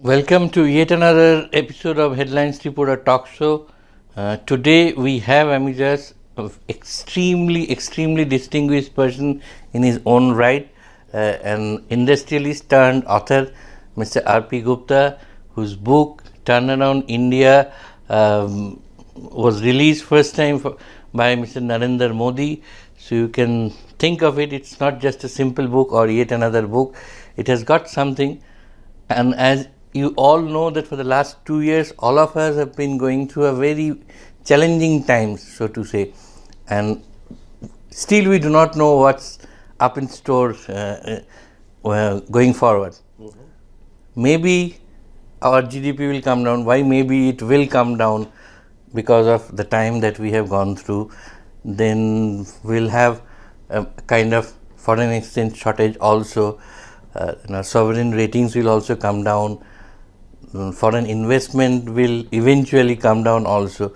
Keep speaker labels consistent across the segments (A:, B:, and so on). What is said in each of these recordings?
A: Welcome to yet another episode of Headlines Reporter Talk Show. Today we have Amijas, an extremely distinguished person in his own right, an industrialist turned author, Mr. R.P. Gupta, whose book Turnaround India was released first time by Mr. Narendra Modi. So you can think of it, it's not just a simple book or yet another book. It has got something. And as you all know that for the last 2 years, all of us have been going through a very challenging times, so to say, and still we do not know what's up in store going forward. Maybe our GDP will come down. Why maybe it will come down? Because of the time that we have gone through. Then we'll have a kind of foreign exchange shortage also. Sovereign ratings will also come down. Foreign investment will eventually come down also.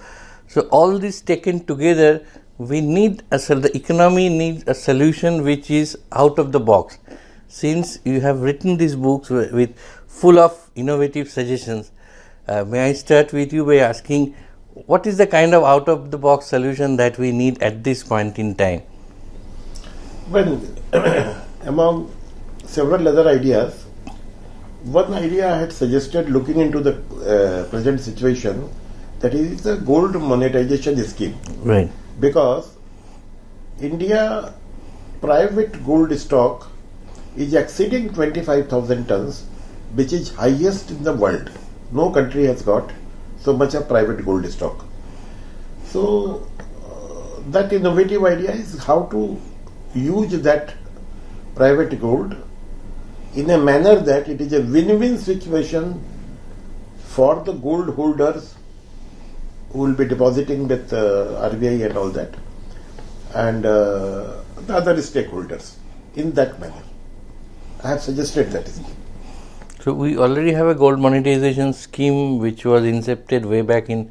A: So all this taken together, we need the economy needs a solution which is out of the box. Since you have written these books with full of innovative suggestions, may I start with you by asking, what is the kind of out of the box solution that we need at this point in time?
B: Well, among several other ideas, one idea I had suggested looking into the present situation, that is the gold monetization scheme.
A: Right.
B: Because India private gold stock is exceeding 25,000 tons, which is highest in the world. No country has got so much of private gold stock. So that innovative idea is how to use that private gold in a manner that it is a win-win situation for the gold holders who will be depositing with RBI and all that, and the other stakeholders in that manner. I have suggested that scheme.
A: So we already have a gold monetization scheme which was incepted way back in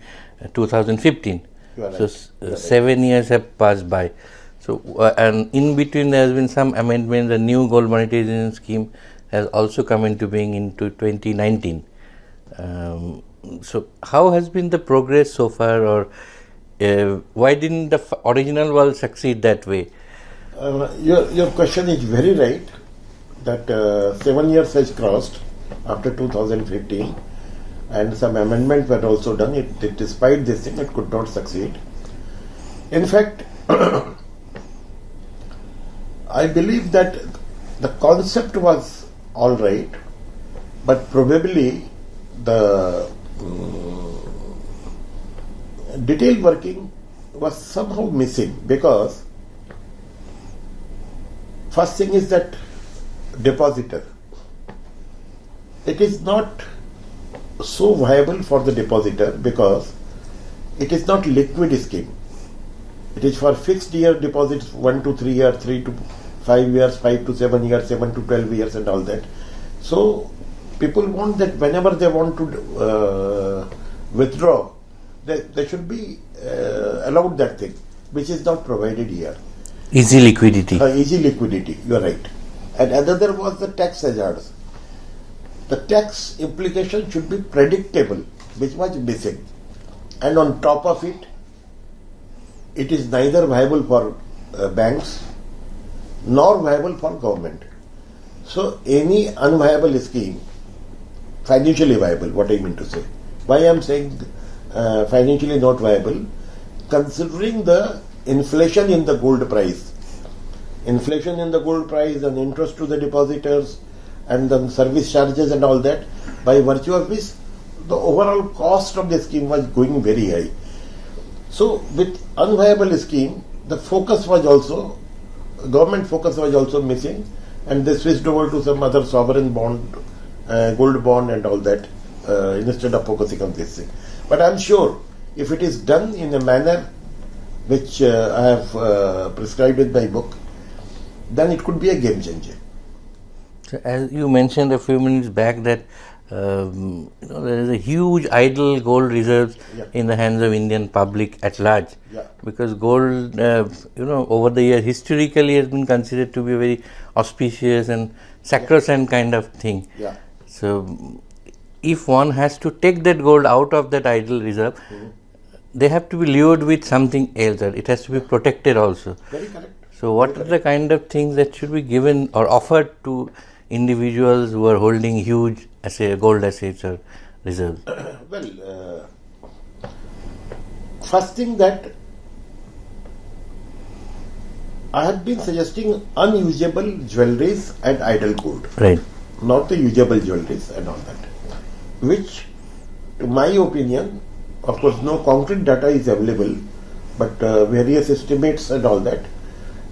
A: 2015.
B: Right.
A: So 7 years have passed by. So and in between there has been some amendments. The new gold monetization scheme has also come into being into 2019. So how has been the progress so far, or why didn't the original one succeed that way?
B: Your question is very right, that 7 years has crossed after 2015 and some amendments were also done. Despite this thing, it could not succeed. In fact, I believe that the concept was all right, but probably the detailed working was somehow missing, because first thing is that depositor. It is not so viable for the depositor because it is not liquid scheme. It is for fixed year deposits, 1 to 3 years, 3 to 5 years, 5 to 7 years, 7 to 12 years and all that. So people want that whenever they want to withdraw, they should be allowed that thing, which is not provided here.
A: Easy liquidity.
B: Easy liquidity, you are right. And another was the tax hazards. The tax implication should be predictable, which was missing. And on top of it, it is neither viable for banks nor viable for government. So any unviable scheme, financially viable, what I mean to say. Why I am saying financially not viable? Considering the inflation in the gold price. Inflation in the gold price and interest to the depositors and the service charges and all that, by virtue of which the overall cost of the scheme was going very high. So with unviable scheme, the focus was also, government focus was also missing, and they switched over to some other sovereign bond, gold bond and all that, instead of focusing on this thing. But I am sure if it is done in a manner which I have prescribed in my book, then it could be a game changer.
A: So as you mentioned a few minutes back that there is a huge idle gold reserves in the hands of Indian public at large, because gold, over the years historically has been considered to be a very auspicious and sacrosanct kind of thing. So if one has to take that gold out of that idle reserve, they have to be lured with something else, or it has to be protected also.
B: Very correct.
A: So, what are the kind of things that should be given or offered to individuals who are holding huge gold assets or reserves?
B: Well, first thing that I have been suggesting unusable jewelries and idle gold.
A: Right.
B: Not the usable jewelries and all that. Which, to my opinion, of course, no concrete data is available, but various estimates and all that,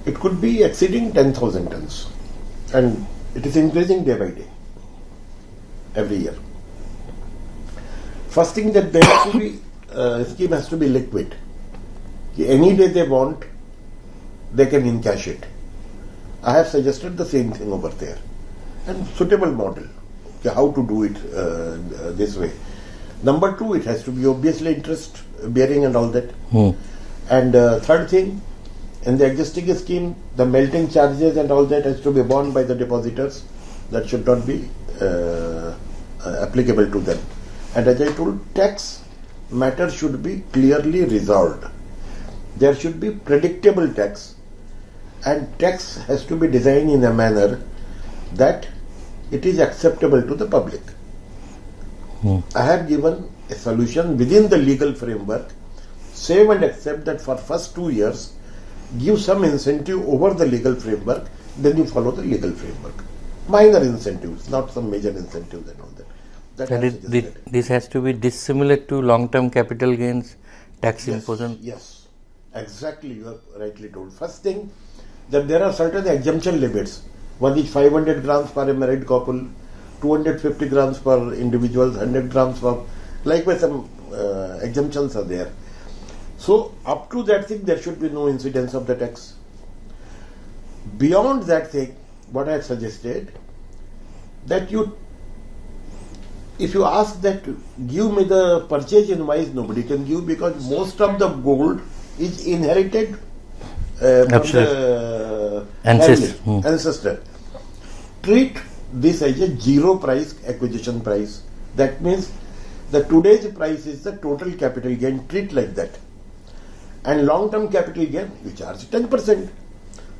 B: it could be exceeding 10,000 tons. And it is increasing day by day, every year. First thing that there has to be, scheme has to be liquid. Any day they want, they can encash it. I have suggested the same thing over there. And suitable model, how to do it this way. Number two, it has to be obviously interest bearing and all that. And third thing, in the existing scheme, the melting charges and all that has to be borne by the depositors. That should not be applicable to them. And as I told, tax matter should be clearly resolved. There should be predictable tax, and tax has to be designed in a manner that it is acceptable to the public. I have given a solution within the legal framework. Save and accept that for first 2 years, give some incentive over the legal framework, then you follow the legal framework. Minor incentives, not some major incentives and all that.
A: This has to be dissimilar to long-term capital gains tax imposition.
B: Yes, exactly. You are rightly told. First thing, that there are certain exemption limits. One is 500 grams for a married couple, 250 grams for individuals, 100 grams for, likewise some exemptions are there. So up to that thing there should be no incidence of the tax. Beyond that thing, what I have suggested, that if you ask that give me the purchase invoice, nobody can give, because most of the gold is inherited from the ancestor. Treat this as a zero price acquisition price. That means the today's price is the total capital gain. Treat like that. And long-term capital gain, you charge 10%.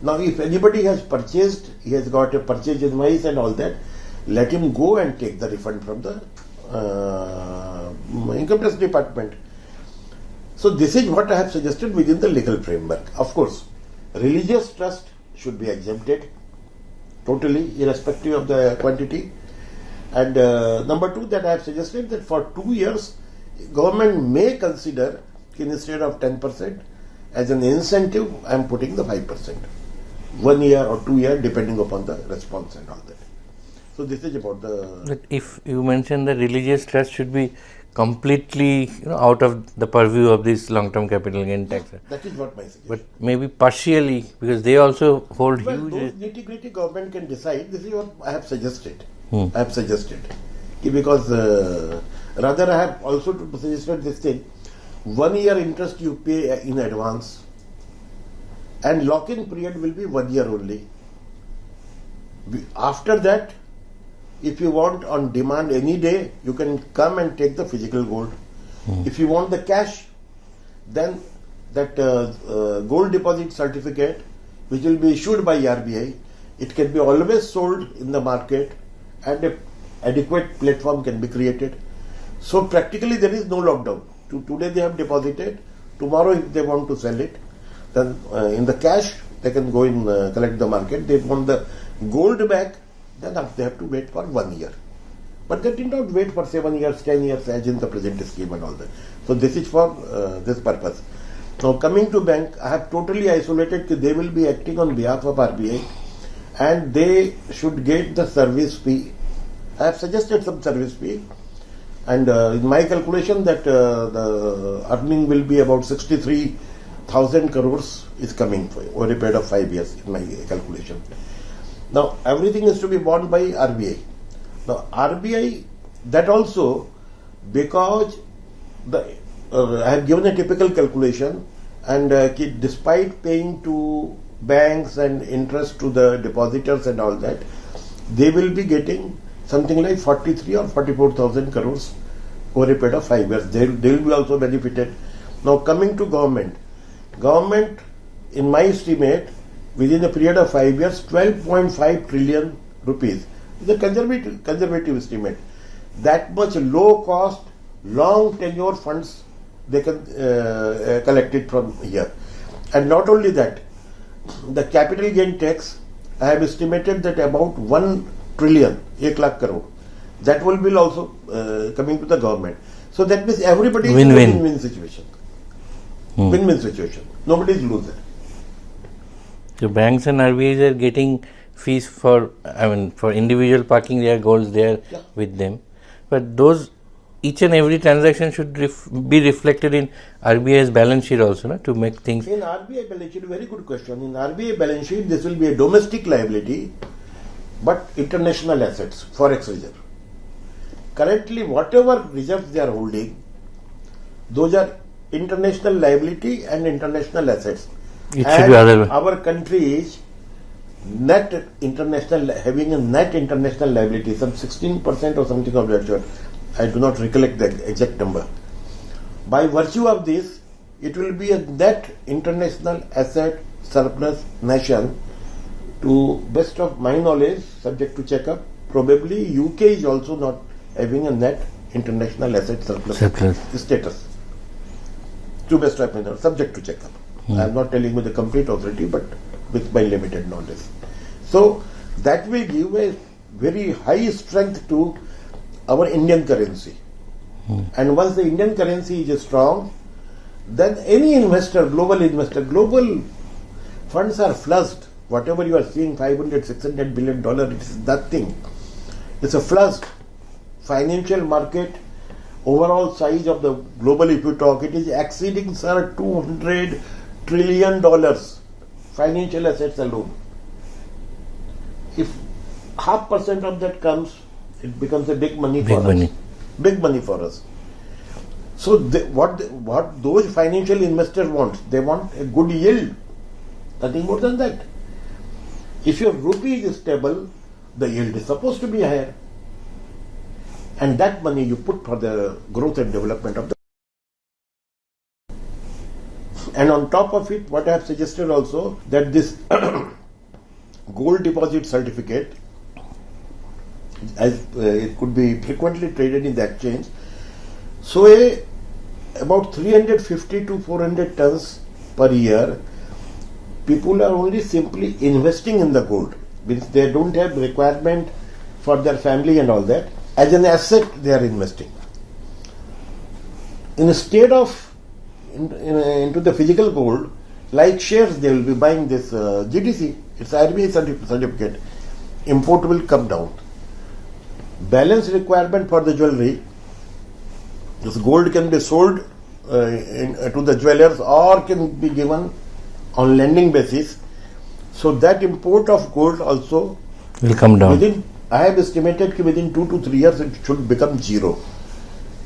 B: Now, if anybody has purchased, he has got a purchase invoice and all that, let him go and take the refund from the income tax department. So, this is what I have suggested within the legal framework. Of course, religious trust should be exempted totally, irrespective of the quantity. And number two, that I have suggested that for 2 years, government may consider, instead of 10%, as an incentive, I am putting the 5%. 1 year or 2 year, depending upon the response and all that. So this is about the...
A: But if you mentioned that religious trust should be completely out of the purview of this long-term capital gain tax.
B: That is what my suggestion.
A: But maybe partially, because they also hold huge...
B: Those nitty-gritty government can decide. This is what I have suggested. I have suggested. Because rather I have also suggested this thing. 1 year interest you pay in advance, and lock-in period will be 1 year only. After that, if you want on demand any day, you can come and take the physical gold. If you want the cash, then that gold deposit certificate, which will be issued by RBI, it can be always sold in the market, and an adequate platform can be created. So practically there is no lockdown. Today they have deposited, tomorrow if they want to sell it, then in the cash they can go in collect the market. They want the gold back, then they have to wait for 1 year. But they did not wait for 7 years, 10 years as in the present scheme and all that. So this is for this purpose. Now coming to bank, I have totally isolated that they will be acting on behalf of RBI and they should get the service fee. I have suggested some service fee, and in my calculation that the earning will be about 63,000 crores is coming for over a period of 5 years in my calculation. Now everything is to be borne by RBI. Now RBI, that also, because I have given a typical calculation, and despite paying to banks and interest to the depositors and all that, they will be getting something like 43 or 44,000 crores over a period of 5 years. They will be also benefited. Now coming to government, in my estimate, within a period of 5 years, 12.5 trillion rupees is a conservative estimate. That much low cost, long tenure funds they can collect it from here. And not only that, the capital gain tax, I have estimated that about 1 trillion, 1 lakh crore, that will be also coming to the government. So that means everybody is in a win-win situation. Win-win situation. Nobody is loser.
A: So banks and RBIs are getting fees for individual parking their golds there with them. But those, each and every transaction should be reflected in RBI's balance sheet also, no? To make things.
B: In RBI balance sheet, very good question. In RBI balance sheet, this will be a domestic liability, but international assets, forex reserve. Currently, whatever reserves they are holding, those are international liability and international assets.
A: It should be other way.
B: Our country is having a net international liability, some 16% or something of that sort. I do not recollect the exact number. By virtue of this, it will be a net international asset surplus nation. To best of my knowledge, subject to checkup, probably UK is also not having a net international asset surplus status. To best of my knowledge, subject to checkup. I am not telling with the complete authority, but with my limited knowledge. So that will give a very high strength to our Indian currency. And once the Indian currency is strong, then any investor, global funds are flushed. Whatever you are seeing, $500-600 billion, it is nothing. It's a flushed financial market. Overall size of the global, if you talk, it is exceeding, sir, $200 trillion financial assets alone. If 0.5% of that comes, it becomes a big money for us. Big money for us. So what those financial investors want, they want a good yield. Nothing more than that. If your rupee is stable, the yield is supposed to be higher. And that money you put for the growth and development of the. And on top of it, what I have suggested also, that this gold deposit certificate, as it could be frequently traded in the exchange. So about 350 to 400 tons per year, people are only simply investing in the gold. Means they don't have requirement for their family and all that. As an asset, they are investing. Instead of into the physical gold, like shares, they will be buying this GDC. It's RBI certificate. Import will come down. Balance requirement for the jewelry. This gold can be sold to the jewelers or can be given on lending basis. So that import of gold also
A: will come down.
B: I have estimated that within 2 to 3 years it should become zero.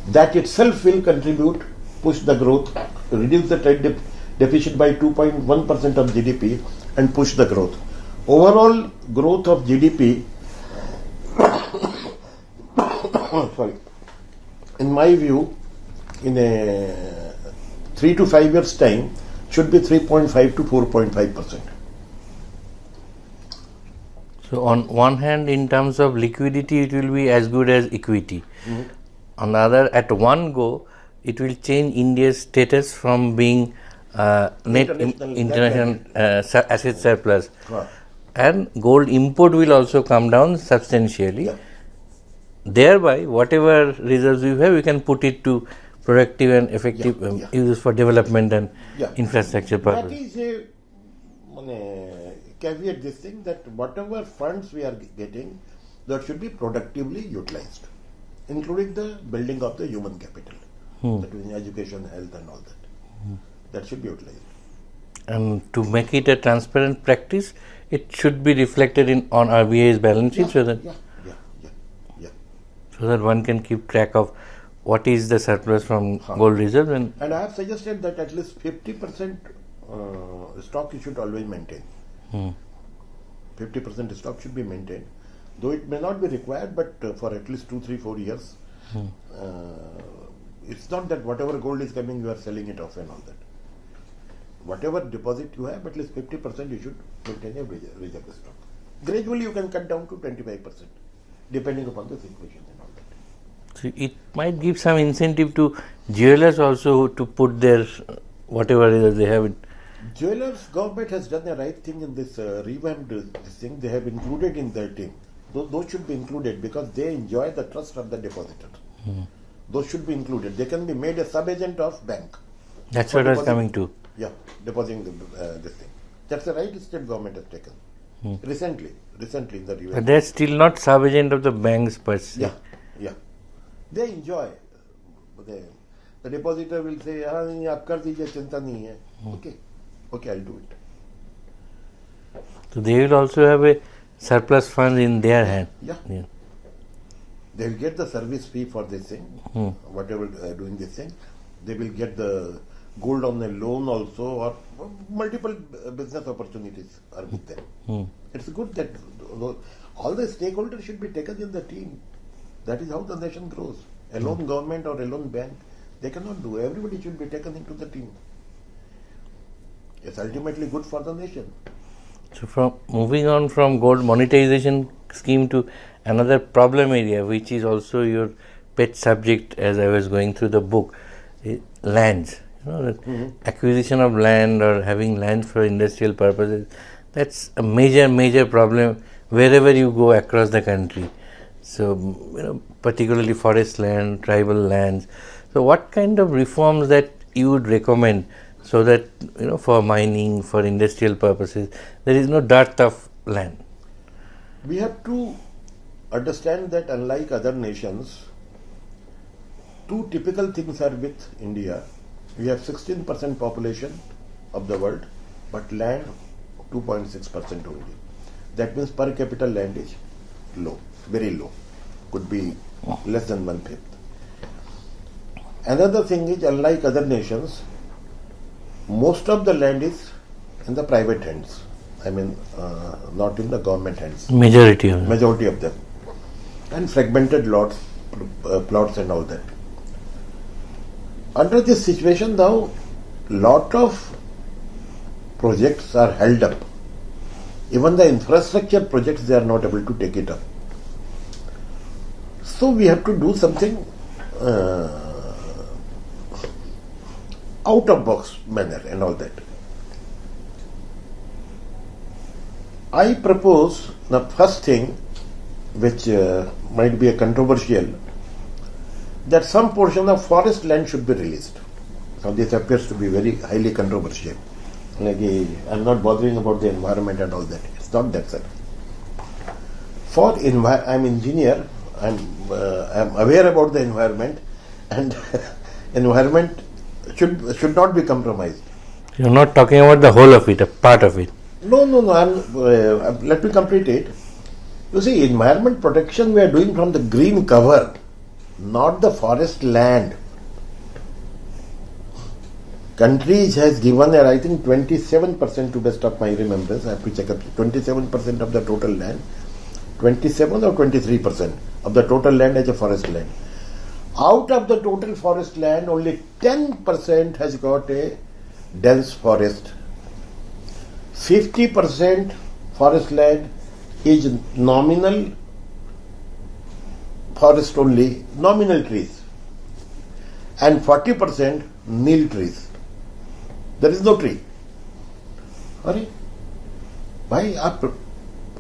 B: That itself will contribute, push the growth, reduce the trade deficit by 2.1% of GDP and push the growth. Overall growth of GDP, in my view, in a 3 to 5 years time, should be 3.5 to 4.5%.
A: So on one hand, in terms of liquidity, it will be as good as equity. On the other, at one go, it will change India's status from being net international asset surplus. And gold import will also come down substantially. Thereby, whatever reserves we have, we can put it to productive and effective uses for development and infrastructure purpose.
B: That is a caveat, this thing, that whatever funds we are getting, that should be productively utilized, including the building of the human capital, that is education, health and all that. That should be utilized.
A: And to make it a transparent practice, it should be reflected on RBI's balance sheet so that so that one can keep track of what is the surplus from gold reserves. And
B: I have suggested that at least 50% stock you should always maintain. 50% stock should be maintained. Though it may not be required, but for at least 2, 3, 4 years, it's not that whatever gold is coming, you are selling it off and all that. Whatever deposit you have, at least 50% you should maintain a reserve stock. Gradually, you can cut down to 25%, depending upon the situation and all that.
A: So it might give some incentive to jewelers also to put their whatever it is they have.
B: Jewelers, government has done the right thing in this revamped this thing. They have included in their team. Those should be included because they enjoy the trust of the depositor. Those should be included. They can be made a sub-agent of bank.
A: That's what I was coming to.
B: Yeah, depositing this thing. That's the right state government has taken. Recently in the revamp.
A: But they're still not sub-agent of the banks per se.
B: Yeah. They enjoy. The depositor will say, "आप कर दीजिए, चिंता नहीं है." Okay, I'll do it.
A: So they will also have a surplus fund in their hand.
B: Yeah. They will get the service fee for this thing, whatever doing this thing. They will get the gold on a loan also, or multiple business opportunities are with them. It's good that all the stakeholders should be taken in the team. That is how the nation grows. A lone government or a lone bank, they cannot do. Everybody should be taken into the team. It's ultimately good for the nation.
A: So from moving on from gold monetization scheme to another problem area, which is also your pet subject as I was going through the book, lands. Acquisition of land or having land for industrial purposes, that's a major problem wherever you go across the country. So, particularly forest land, tribal lands. So, what kind of reforms that you would recommend so that, for mining, for industrial purposes, there is no dearth of land?
B: We have to understand that unlike other nations, two typical things are with India. We have 16% population of the world, but land 2.6% only. That means per capita land is low, very low, could be less than 1/5. Another thing is, unlike other nations, most of the land is in the private hands. I mean, not in the government hands.
A: Majority
B: of them. And fragmented lots, plots and all that. Under this situation now, lot of projects are held up. Even the infrastructure projects, they are not able to take it up. So we have to do something out of box manner and all that. I propose the first thing, which might be a controversial, that some portion of forest land should be released. Now this appears to be very highly controversial. Like, I'm not bothering about the environment and all that. It's not that, sir. I'm engineer. I'm aware about the environment, and environment should not be compromised.
A: You're not talking about the whole of it, a part of it.
B: No. Let me complete it. You see, environment protection we are doing from the green cover, not the forest land. Countries has given, I think 27% to best of my remembrance. I have to check up. 27% of the total land, 27 or 23% of the total land as a forest land. Out of the total forest land, only 10% has got a dense forest. 50% forest land is nominal forest only, nominal trees, and 40% nil trees. There is no tree. अरे भाई आप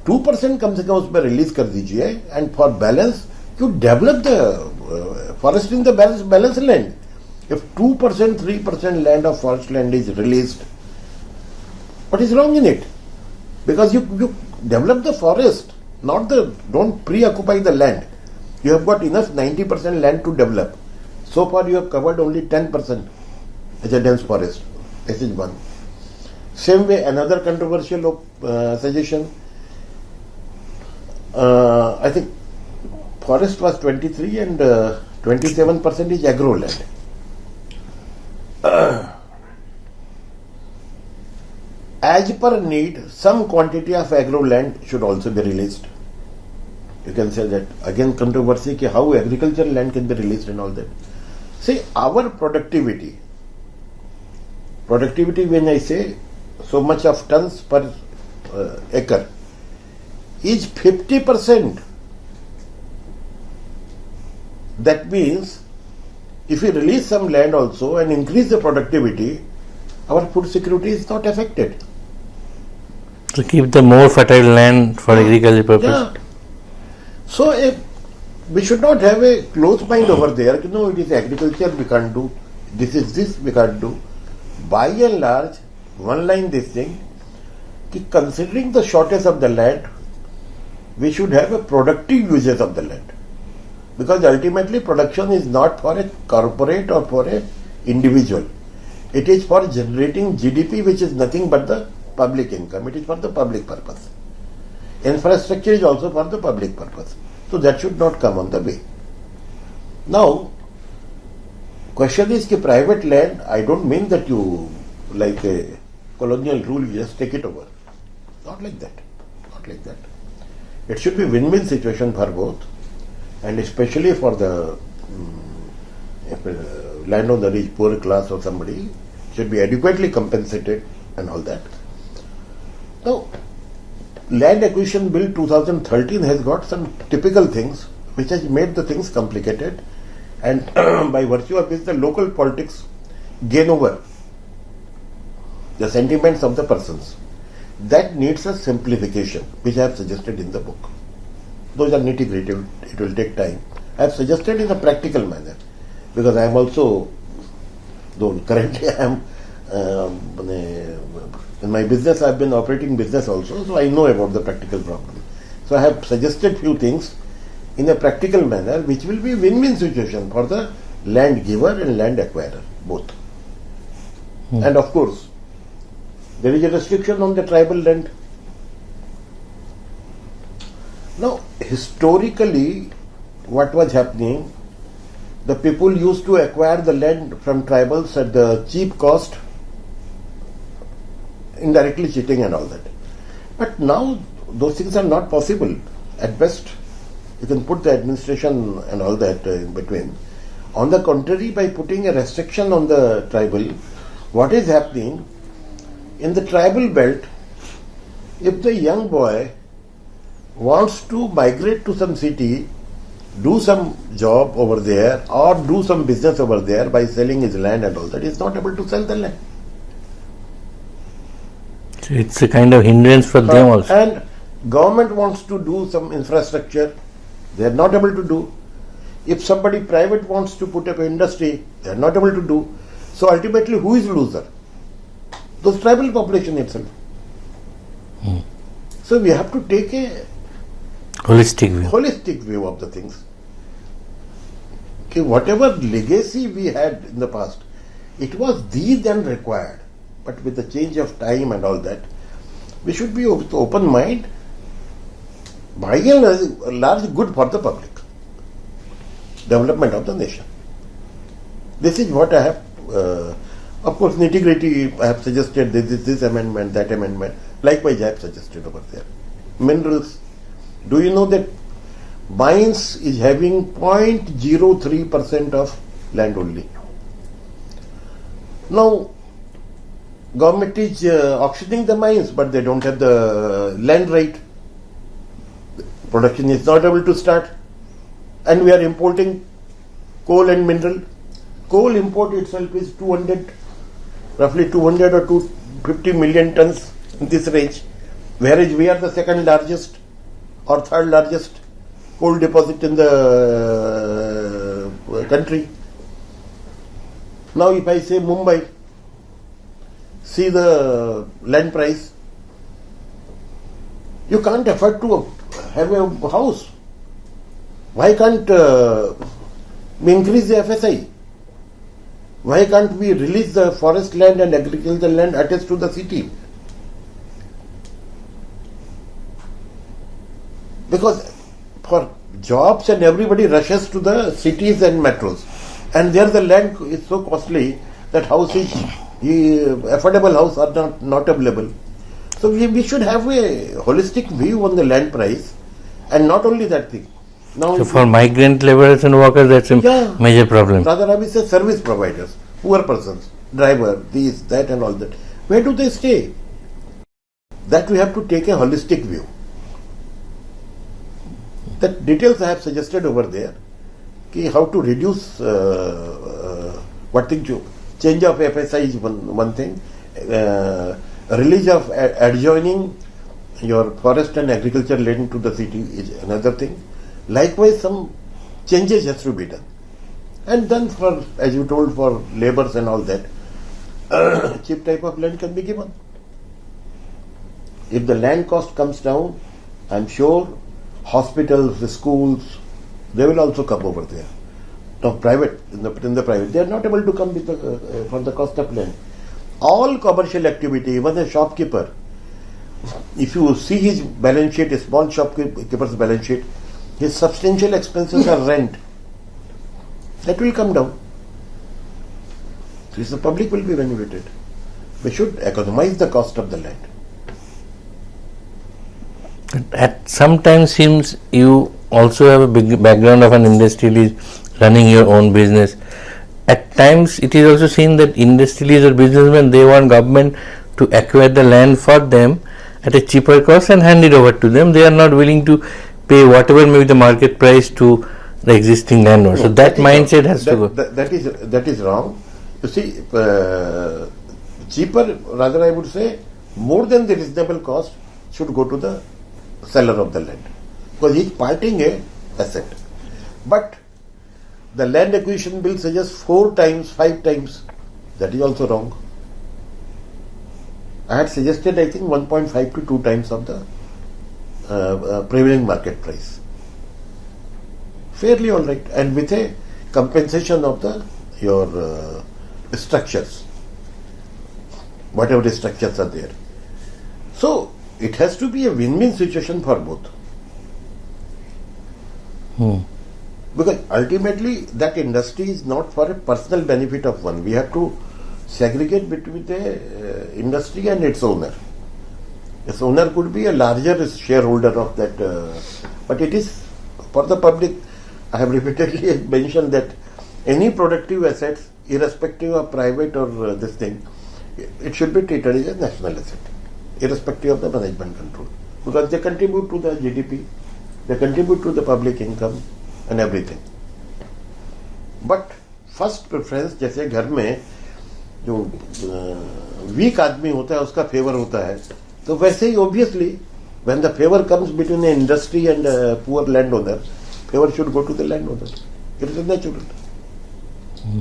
B: 2% कम से कम उसमें release कर दीजिए, and for balance you develop the forest in the balance land. If 2%, 3% land of forest land is released, what is wrong in it? Because you develop the forest, don't preoccupy the land. You have got enough 90% land to develop. So far you have covered only 10% as a dense forest. This is one. Same way, another controversial suggestion, I think forest was 23 and 27% is agro land. As per need, some quantity of agro land should also be released. You can say that. Again, controversy, how agricultural land can be released and all that. See, our productivity when I say so much of tons per acre is 50%. That means if we release some land also and increase the productivity, our food security is not affected.
A: To keep the more fertile land for agricultural purpose.
B: Yeah. So we should not have a closed mind over there. No, it is agriculture we can't do. This we can't do. By and large, one line this thing, considering the shortage of the land, we should have a productive uses of the land. Because ultimately production is not for a corporate or for a individual. It is for generating GDP, which is nothing but the public income. It is for the public purpose. Infrastructure is also for the public purpose. So that should not come on the way. Now, question is private land, I don't mean that you, like a colonial rule, you just take it over. Not like that. Not like that. It should be win-win situation for both, and especially for the landowner is poor class or somebody, should be adequately compensated and all that. Now, Land Acquisition Bill 2013 has got some typical things which has made the things complicated, and by virtue of this the local politics gain over the sentiments of the persons. That needs a simplification, which I have suggested in the book. Those are nitty-gritty, it will take time. I have suggested in a practical manner, because I am also, though currently I am in my business, I have been operating business also, so I know about the practical problem. So I have suggested few things in a practical manner which will be win-win situation for the land giver and land acquirer, both. And of course, there is a restriction on the tribal land. Now, historically, what was happening, the people used to acquire the land from tribals at the cheap cost, indirectly cheating and all that. But now, those things are not possible. At best, you can put the administration and all that in between. On the contrary, by putting a restriction on the tribal, what is happening, in the tribal belt, if the young boy wants to migrate to some city, do some job over there or do some business over there by selling his land and all that, he is not able to sell the land.
A: So it's a kind of hindrance for them also.
B: And government wants to do some infrastructure, they are not able to do. If somebody private wants to put up an industry, they are not able to do. So ultimately, who is loser? Those tribal population itself. So we have to take a holistic view of the things. Okay, whatever legacy we had in the past, it was these then required. But with the change of time and all that, we should be with open mind, by and large good for the public, development of the nation. This is what I have, of course, nitty-gritty, I have suggested this amendment, that amendment. Likewise, I have suggested over there. Minerals. Do you know that mines is having 0.03% of land only? Now, government is auctioning the mines, but they don't have the land right. Production is not able to start, and we are importing coal and mineral. Coal import itself is roughly 200 or 250 million tons in this range, whereas we are the second largest or third largest coal deposit in the country. Now if I say Mumbai, see the land price, you can't afford to have a house. Why can't we increase the FSI? Why can't we release the forest land and agricultural land attached to the city? Because for jobs and everybody rushes to the cities and metros, and there the land is so costly that houses, affordable houses are not available. So we should have a holistic view on the land price And not only that thing. Now,
A: So for migrant laborers and workers, that's a
B: Yeah.
A: major problem.
B: rather I will say service providers, poor persons, driver, this, that, and all that. Where do they stay? That we have to take a holistic view. The details I have suggested over there, how to reduce change of FSI is one thing, release of adjoining your forest and agriculture land to the city is another thing. Likewise, some changes has to be done. And then for, as you told, for labours and all that, cheap type of land can be given. If the land cost comes down, I am sure hospitals, the schools, they will also come over there. Now, private, in the private, they are not able to come with for the cost of land. All commercial activity, even a shopkeeper, if you see his balance sheet, a small shopkeeper's balance sheet, his substantial expenses are rent. That will come down. So the public will be benefited. We should economize the cost of the land.
A: At sometimes seems you also have a big background of an industrialist running your own business. At times it is also seen that industrialists or businessmen, they want government to acquire the land for them at a cheaper cost and hand it over to them. They are not willing to pay whatever may be the market price to the existing landlord.
B: No,
A: so that mindset
B: wrong.
A: has to go.
B: That is wrong. You see, cheaper, rather I would say, more than the reasonable cost should go to the seller of the land, because he is parting a asset. But the land acquisition bill suggests 4 times, 5 times. That is also wrong. I had suggested, I think, 1.5 to 2 times of the prevailing market price. Fairly all right, and with a compensation of your structures, whatever the structures are there. So it has to be a win-win situation for both. Because ultimately that industry is not for a personal benefit of one. We have to segregate between the industry and its owner. Its owner could be a larger shareholder of that, but it is for the public. I have repeatedly mentioned that any productive assets, irrespective of private or this thing, it should be treated as a national asset, irrespective of the management control, because they contribute to the GDP, they contribute to the public income and everything. But first preference, जैसे घर में जो week आदमी होता है उसका favour होता है, तो वैसे ही obviously when the favor comes between an industry and a poor landowner, favor should go to the landowner. It is natural.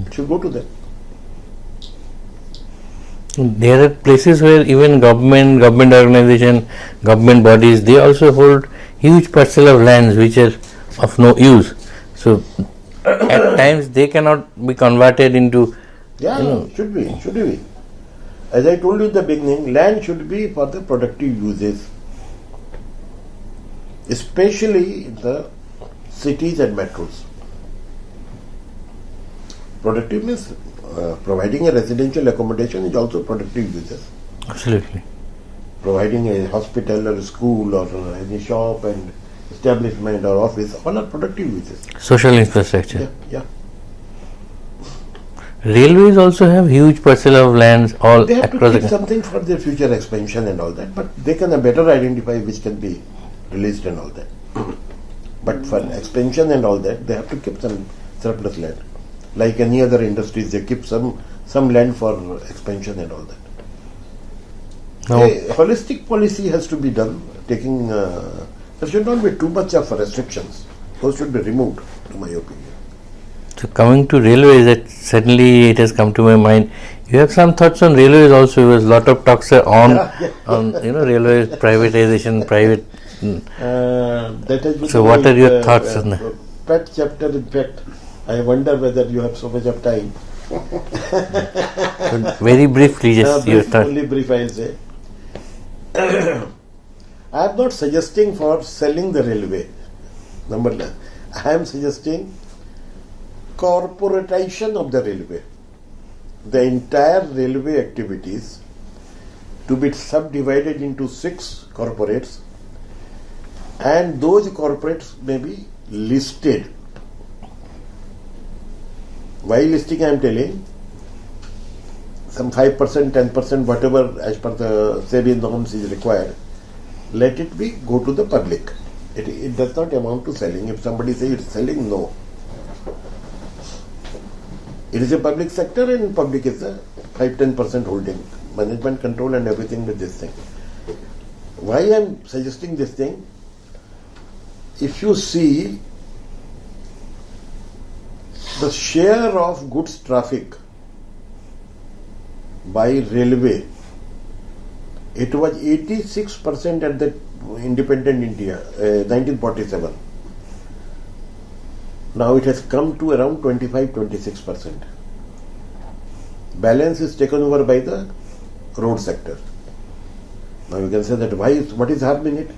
B: It should go to them.
A: There are places where even government organization, government bodies, they also hold huge parcel of lands which are of no use. So at times they cannot be converted into.
B: Should be. As I told you in the beginning, land should be for the productive uses, especially in the cities and metros. Productive means providing a residential accommodation is also productive uses.
A: Absolutely.
B: Providing a hospital or a school or any shop and establishment or office, all are productive uses.
A: Social infrastructure.
B: Yeah.
A: Railways also have huge parcel of lands all
B: They have to
A: across the
B: keep
A: country.
B: something for their future expansion and all that, but they can better identify which can be released and all that. But for expansion and all that, they have to keep some surplus land. Like any other industries, they keep some land for expansion and all that.
A: Now,
B: A holistic policy has to be done, taking, there should not be too much of restrictions. Those should be removed, to my opinion.
A: so coming to railways, that suddenly it has come to my mind. You have some thoughts on railways also. There was a lot of talks on railways privatization, private.
B: That has been
A: So what are your thoughts on that?
B: Pet chapter, in fact. I wonder whether you have so much of time.
A: Very briefly, just your thoughts.
B: Only brief, I'll say. I am not suggesting for selling the railway. Number one, I am suggesting corporatization of the railway. The entire railway activities to be subdivided into 6 corporates and those corporates may be listed. Why listing I am telling? Some 5%, 10%, whatever as per the SEBI norms is required, let it be go to the public. It does not amount to selling. If somebody says it's selling, no. It is a public sector and public is a 5-10% holding. Management control and everything with this thing. Why I am suggesting this thing? If you see the share of goods traffic by railway, it was 86% at the independent India, 1947. Now it has come to around 25-26%. Balance is taken over by the road sector. Now you can say that what is harming it?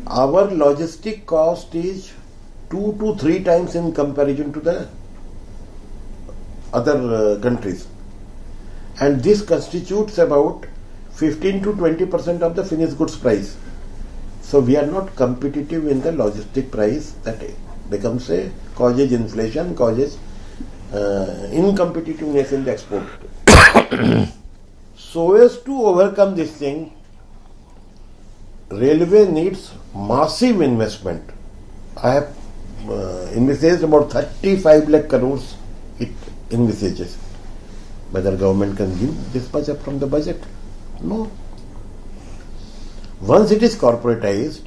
B: Our logistic cost is 2 to 3 times in comparison to the other countries. And this constitutes about 15 to 20% of the finished goods price. So we are not competitive in the logistic price. That becomes a causes inflation, causes incompetitiveness in the export. So as to overcome this thing, railway needs massive investment. I have envisaged about 35 lakh crores it envisages. Whether government can give this much up from the budget? No. Once it is corporatized,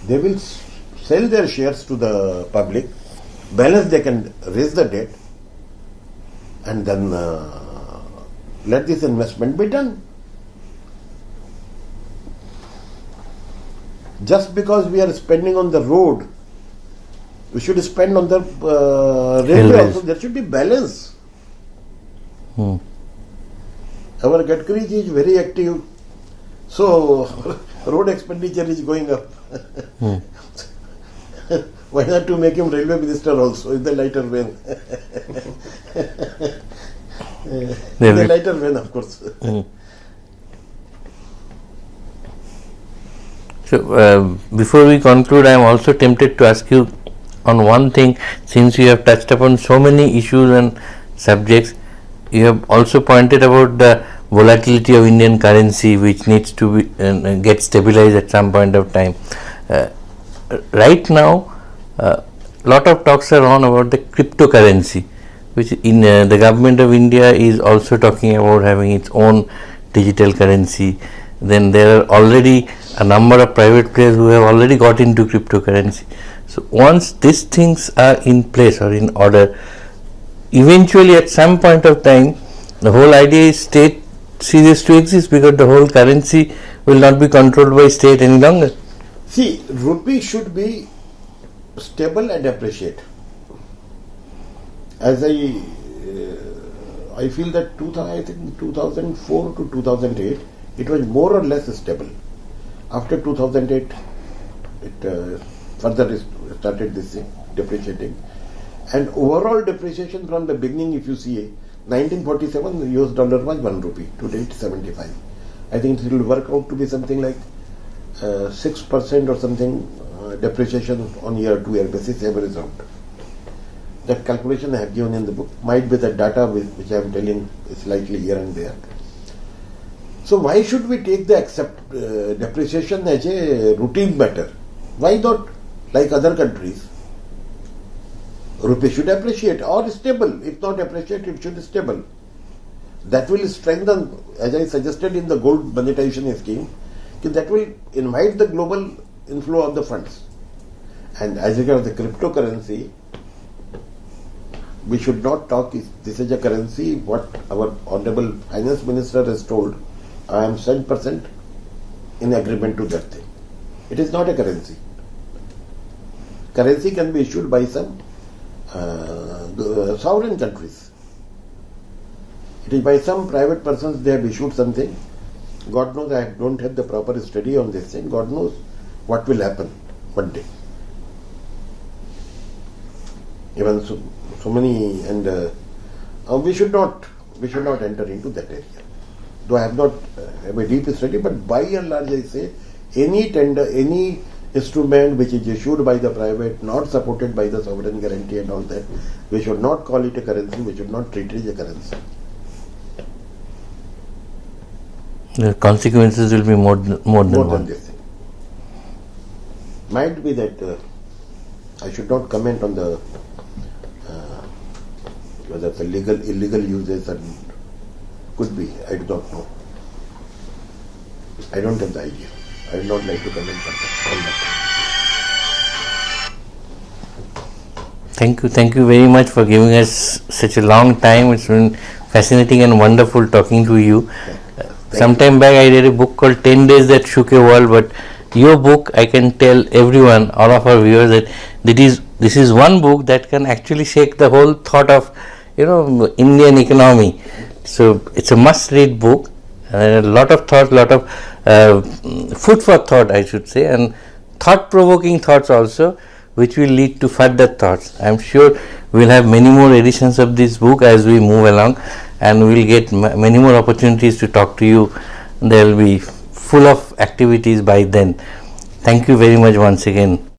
B: they will sell their shares to the public, balance they can raise the debt, and then let this investment be done. Just because we are spending on the road, we should spend on the railway also. There should be balance. Our Gadkari is very active, so road expenditure is going up. Why not to make him railway minister also in the lighter vein? In the lighter vein, of course.
A: So, before we conclude, I am also tempted to ask you on one thing. Since you have touched upon so many issues and subjects, you have also pointed about the volatility of Indian currency, which needs to be get stabilized at some point of time. Right now, lot of talks are on about the cryptocurrency, which in the government of India is also talking about having its own digital currency. Then there are already a number of private players who have already got into cryptocurrency. So once these things are in place or in order, eventually at some point of time, the whole idea is state ceases to exist, because the whole currency will not be controlled by state any longer.
B: See, rupee should be stable and appreciate. As I feel that I think 2004 to 2008, it was more or less stable. After 2008, it further started this thing, depreciating. And overall depreciation from the beginning, if you see, 1947 the US dollar was 1 rupee, today it's 75. I think it will work out to be something like 6% or something depreciation on year-to-year basis average out. That calculation I have given in the book. Might be the data which I am telling is slightly here and there. So why should we take the depreciation as a routine matter? Why not, like other countries, rupee should appreciate or stable. If not appreciate, it should be stable. That will strengthen, as I suggested in the gold monetization scheme, that will invite the global inflow of the funds. And as regards the cryptocurrency, we should not talk this is a currency. What our Honorable Finance Minister has told, I am 100% in agreement to that thing. It is not a currency. Currency can be issued by some sovereign countries. It is by some private persons they have issued something. God knows, I don't have the proper study on this thing. God knows what will happen one day. Even so many, and we should not enter into that area. Though I have not have a deep study, but by and large I say any tender, any instrument which is issued by the private, not supported by the sovereign guarantee and all that, we should not call it a currency, we should not treat it as a currency.
A: The consequences will be more than one.
B: This thing. Might be that I should not comment on the whether it's a legal, illegal uses, and could be, I do not know. I don't have the idea. I would not like to comment on that.
A: Thank you very much for giving us such a long time. It's been fascinating and wonderful talking to you. Sometime back I read a book called 10 Days That Shook a World, but your book, I can tell everyone, all of our viewers, that this is one book that can actually shake the whole thought of Indian economy. So it's a must read book, a lot of thought, lot of food for thought, I should say, and thought provoking thoughts also, which will lead to further thoughts. I am sure we'll have many more editions of this book as we move along, and we'll get many more opportunities to talk to you. There will be full of activities by then. Thank you very much once again.